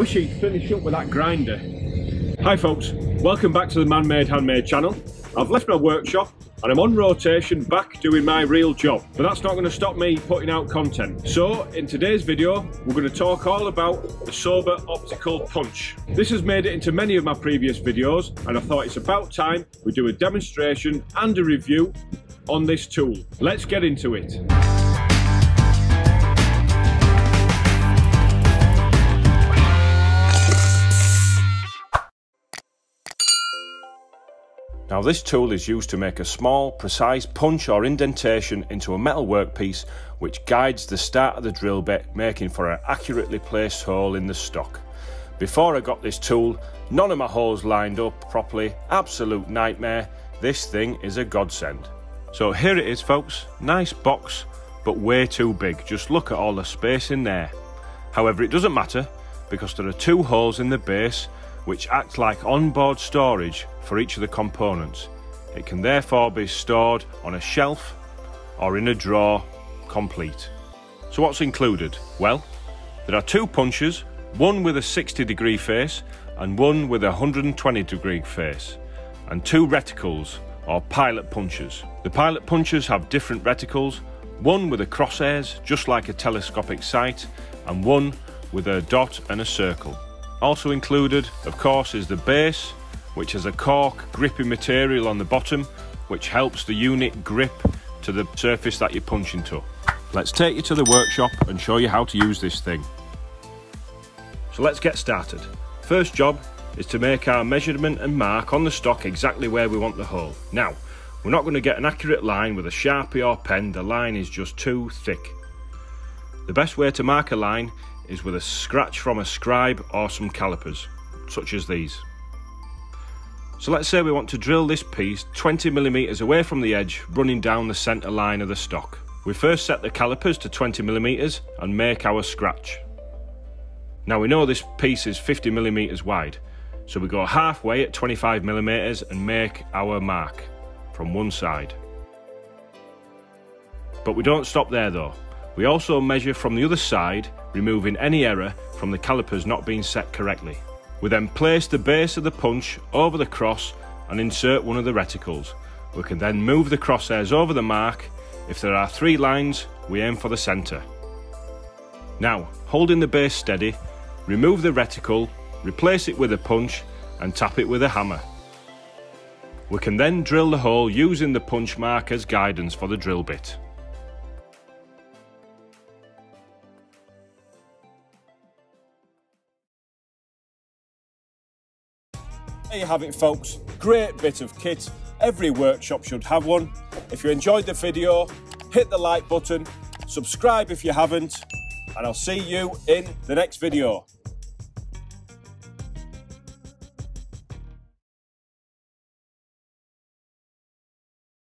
wish he'd finish up with that grinder. Hi folks, welcome back to the Man-Made Handmade channel. I've left my workshop and I'm on rotation back doing my real job, but that's not going to stop me putting out content. So in today's video we're going to talk all about the Soba Optical Punch. This has made it into many of my previous videos and I thought it's about time we do a demonstration and a review on this tool. Let's get into it. Now this tool is used to make a small, precise punch or indentation into a metal workpiece which guides the start of the drill bit, making for an accurately placed hole in the stock. Before I got this tool, none of my holes lined up properly, absolute nightmare. This thing is a godsend. So here it is folks, nice box but way too big, just look at all the space in there. However, it doesn't matter because there are two holes in the base which act like onboard storage for each of the components. It can therefore be stored on a shelf or in a drawer, complete. So what's included? Well, there are two punches, one with a 60-degree face and one with a 120-degree face, and two reticles or pilot punches. The pilot punches have different reticles, one with a crosshairs just like a telescopic sight and one with a dot and a circle. Also included, of course, is the base, which has a cork gripping material on the bottom, which helps the unit grip to the surface that you're punching to. Let's take you to the workshop and show you how to use this thing. So let's get started. First job is to make our measurement and mark on the stock exactly where we want the hole. Now, we're not going to get an accurate line with a Sharpie or pen, the line is just too thick. The best way to mark a line is with a scratch from a scribe or some calipers, such as these. So let's say we want to drill this piece 20mm away from the edge, running down the centre line of the stock. We first set the calipers to 20mm and make our scratch. Now we know this piece is 50mm wide, so we go halfway at 25mm and make our mark from one side. But we don't stop there though. We also measure from the other side, removing any error from the calipers not being set correctly. We then place the base of the punch over the cross and insert one of the reticles. We can then move the crosshairs over the mark. If there are three lines, we aim for the centre. Now, holding the base steady, remove the reticle, replace it with a punch and tap it with a hammer. We can then drill the hole using the punch mark as guidance for the drill bit. There you have it folks, great bit of kit. Every workshop should have one. If you enjoyed the video, hit the like button, subscribe if you haven't, and I'll see you in the next video.